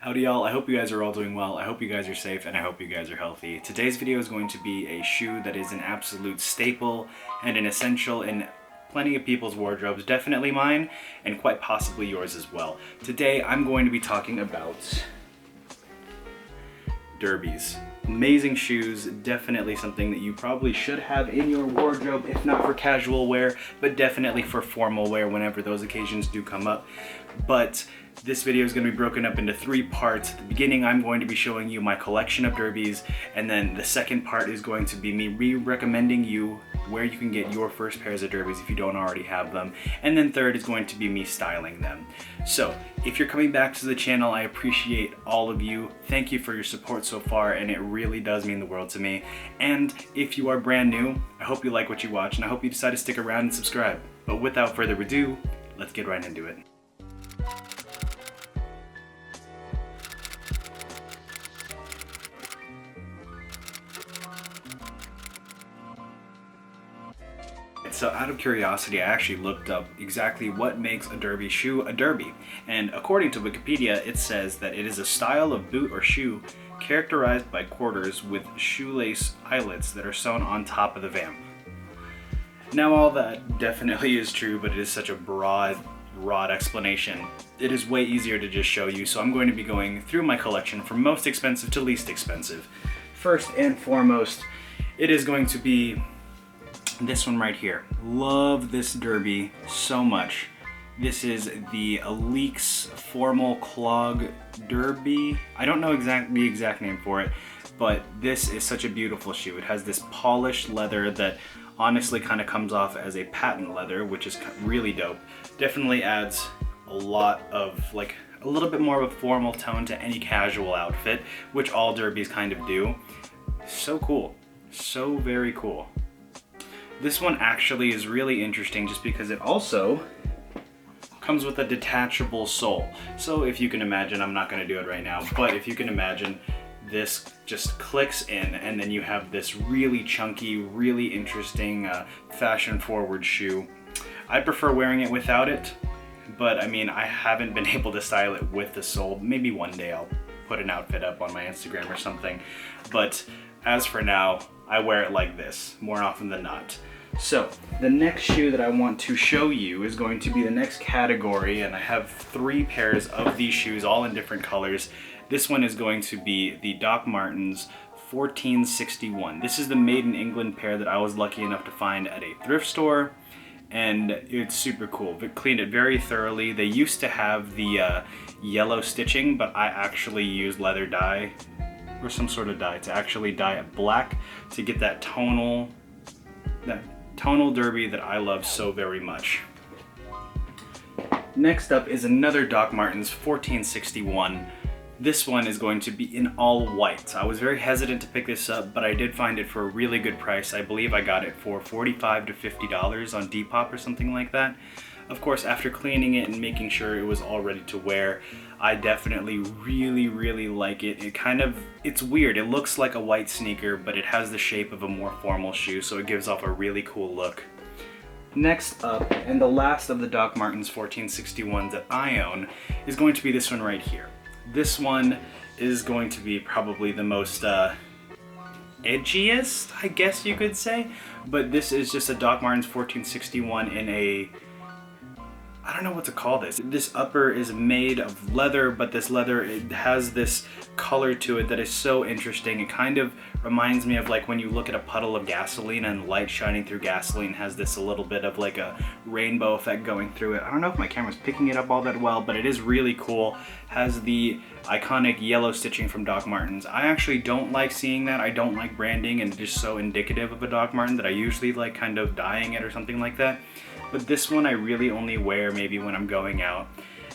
Howdy y'all, I hope you guys are all doing well, I hope you guys are safe, and I hope you guys are healthy. Today's video is going to be a shoe that is an absolute staple and an essential in plenty of people's wardrobes, definitely mine, and quite possibly yours as well. Today I'm going to be talking about Derbies. Amazing shoes, definitely something that you probably should have in your wardrobe, if not for casual wear, but definitely for formal wear whenever those occasions do come up. But this video is going to be broken up into 3 parts. At the beginning, I'm going to be showing you my collection of Derbies, and then the second part is going to be me re-recommending you where you can get your first pairs of Derbies if you don't already have them, and then third is going to be me styling them. So if you're coming back to the channel, I appreciate all of you. Thank you for your support so far, and it really does mean the world to me. And if you are brand new, I hope you like what you watch, and I hope you decide to stick around and subscribe. But without further ado, let's get right into it. So out of curiosity, I actually looked up exactly what makes a derby shoe a derby. And according to Wikipedia, it says that it is a style of boot or shoe characterized by quarters with shoelace eyelets that are sewn on top of the vamp. Now all that definitely is true, but it is such a broad explanation. It is way easier to just show you, so I'm going to be going through my collection from most expensive to least expensive. First and foremost, it is going to be this one right here. Love this derby so much. This is the Aleek's Formal Clog Derby. I don't know the exact name for it, but this is such a beautiful shoe. It has this polished leather that honestly kind of comes off as a patent leather, which is really dope. Definitely adds a lot of, like, a little bit more of a formal tone to any casual outfit, which all derbies kind of do. So cool. So very cool. This one actually is really interesting just because it also comes with a detachable sole. So if you can imagine, I'm not going to do it right now, but if you can imagine, this just clicks in and then you have this really chunky, really interesting fashion forward shoe. I prefer wearing it without it, but I mean, I haven't been able to style it with the sole. Maybe one day I'll put an outfit up on my Instagram or something, but as for now, I wear it like this more often than not. So the next shoe that I want to show you is going to be the next category, and I have 3 pairs of these shoes all in different colors. This one is going to be the Doc Martens 1461. This is the made in England pair that I was lucky enough to find at a thrift store, and it's super cool. They cleaned it very thoroughly. They used to have the yellow stitching, but I actually used leather dye or some sort of dye to actually dye it black to get that tonal derby that I love so very much. Next up is another Doc Martens 1461. This one is going to be in all white. I was very hesitant to pick this up, but I did find it for a really good price. I believe I got it for $45 to $50 on Depop or something like that. Of course, after cleaning it and making sure it was all ready to wear, I definitely really like it. It's weird. It looks like a white sneaker, but it has the shape of a more formal shoe, so it gives off a really cool look. Next up, and the last of the Doc Martens 1461s that I own, is going to be this one right here. This one is going to be probably the most edgiest, I guess you could say, but this is just a Doc Martens 1461 in a, I don't know what to call this. This upper is made of leather, but this leather, it has this color to it that is so interesting. It kind of reminds me of like when you look at a puddle of gasoline and light shining through gasoline has this a little bit of like a rainbow effect going through it. I don't know if my camera's picking it up all that well, but it is really cool. Has the iconic yellow stitching from Doc Martens. I actually don't like seeing that. I don't like branding, and it's just so indicative of a Doc Marten that I usually like kind of dyeing it or something like that. But this one I really only wear maybe when I'm going out,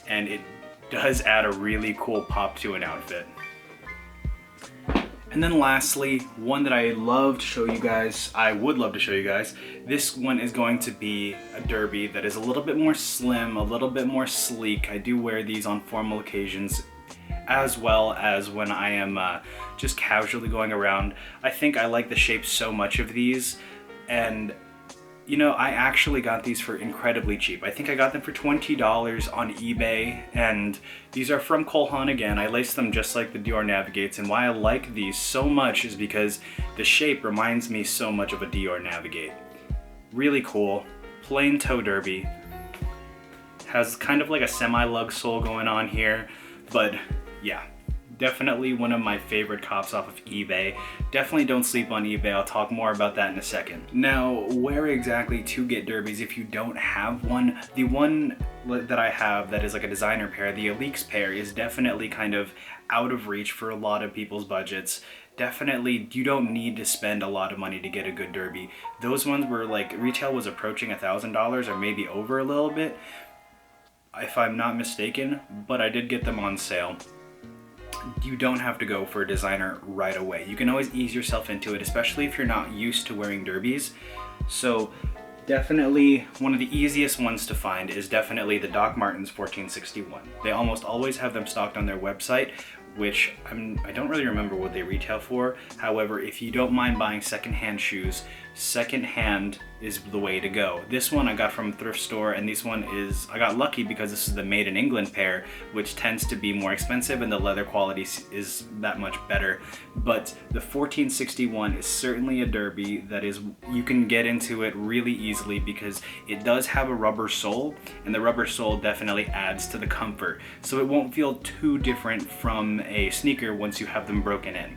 and it does add a really cool pop to an outfit. And then lastly, one that I would love to show you guys, this one is going to be a derby that is a little bit more slim, a little bit more sleek. I do wear these on formal occasions as well as when I am just casually going around. I think I like the shape so much of these, and You know, I actually got these for incredibly cheap. I think I got them for $20 on eBay, and these are from Cole Haan again. I laced them just like the Dior Navigates, and why I like these so much is because the shape reminds me so much of a Dior Navigate. Really cool, plain toe derby. Has kind of like a semi-lug sole going on here, but yeah. Definitely one of my favorite cops off of eBay. Definitely don't sleep on eBay. I'll talk more about that in a second. Now, where exactly to get derbies if you don't have one? The one that I have that is like a designer pair, the Elix pair, is definitely kind of out of reach for a lot of people's budgets. Definitely, you don't need to spend a lot of money to get a good derby. Those ones were like, retail was approaching $1,000 or maybe over a little bit, if I'm not mistaken, but I did get them on sale. You don't have to go for a designer right away. You can always ease yourself into it, especially if you're not used to wearing derbies. So definitely one of the easiest ones to find is definitely the Doc Martens 1461. They almost always have them stocked on their website, which I don't really remember what they retail for. However, if you don't mind buying secondhand shoes, secondhand is the way to go. This one I got from a thrift store, and this one is, I got lucky because this is the made in England pair, which tends to be more expensive and the leather quality is that much better. But the 1461 is certainly a derby that is, you can get into it really easily because it does have a rubber sole, and the rubber sole definitely adds to the comfort. So it won't feel too different from a sneaker once you have them broken in.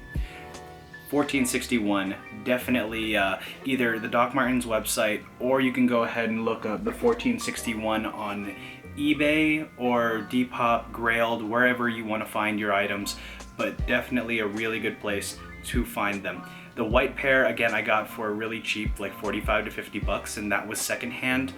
1461, definitely either the Doc Martens website, or you can go ahead and look up the 1461 on eBay or Depop, Grailed, wherever you want to find your items, but definitely a really good place to find them. The white pair, again, I got for really cheap, like 45 to 50 bucks, and that was secondhand.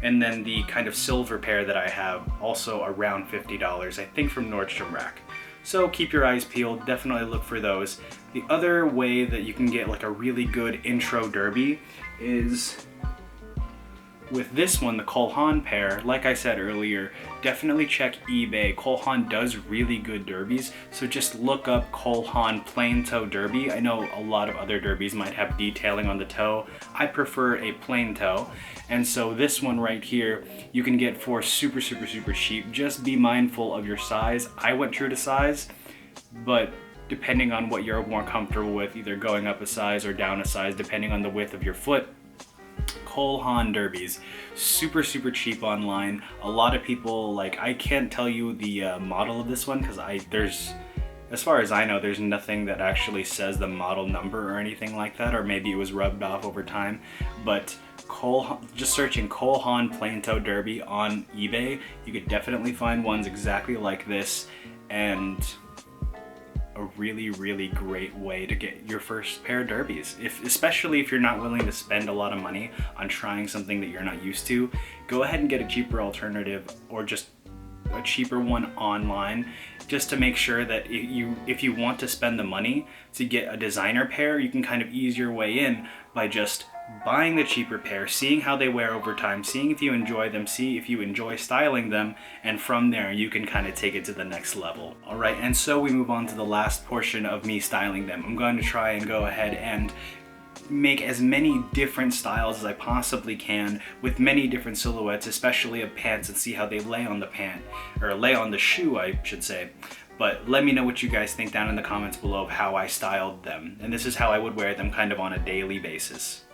And then the kind of silver pair that I have, also around $50, I think from Nordstrom Rack. So keep your eyes peeled, definitely look for those. The other way that you can get like a really good intro derby is with this one, the Cole Haan pair. Like I said earlier, definitely check eBay. Cole Haan does really good derbies, so just look up Cole Haan plain toe derby. I know a lot of other derbies might have detailing on the toe. I prefer a plain toe, and so this one right here you can get for super cheap. Just be mindful of your size. I went true to size, but depending on what you're more comfortable with, either going up a size or down a size depending on the width of your foot. Cole Haan derbies, super cheap online. A lot of people, like, I can't tell you the model of this one because as far as I know, there's nothing that actually says the model number or anything like that, or maybe it was rubbed off over time. But just searching Cole Haan plain toe derby on eBay, you could definitely find ones exactly like this, and a really great way to get your first pair of derbies. Especially if you're not willing to spend a lot of money on trying something that you're not used to, go ahead and get a cheaper alternative, or just a cheaper one online, just to make sure that if you want to spend the money to get a designer pair, you can kind of ease your way in by just buying the cheaper pair, seeing how they wear over time, seeing if you enjoy them, see if you enjoy styling them, and from there you can kind of take it to the next level. Alright, and so we move on to the last portion of me styling them. I'm going to try and go ahead and make as many different styles as I possibly can with many different silhouettes, especially of pants, and see how they lay on the pant, or lay on the shoe I should say. But let me know what you guys think down in the comments below of how I styled them. And this is how I would wear them kind of on a daily basis.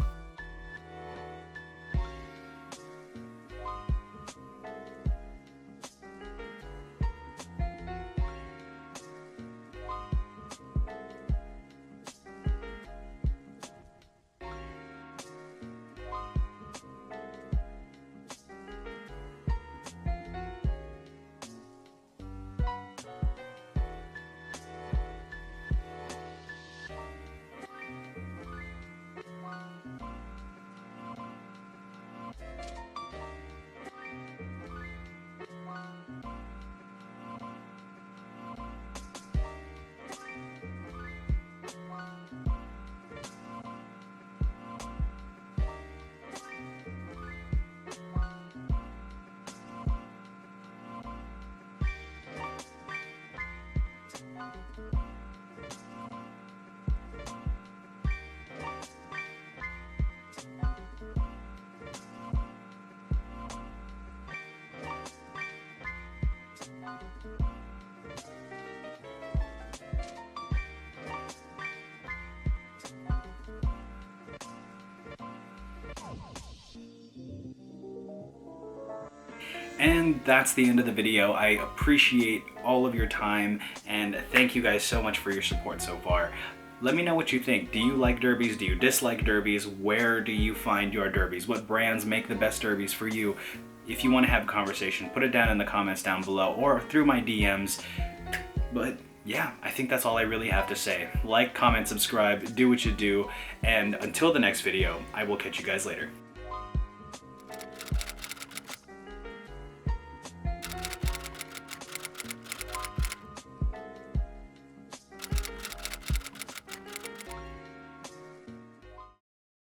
And that's the end of the video. I appreciate all of your time and thank you guys so much for your support so far. Let me know what you think. Do you like Derbies? Do you dislike Derbies? Where do you find your Derbies? What brands make the best Derbies for you? If you want to have a conversation, put it down in the comments down below or through my DMs. But yeah, I think that's all I really have to say. Like, comment, subscribe, do what you do, and until the next video, I will catch you guys later.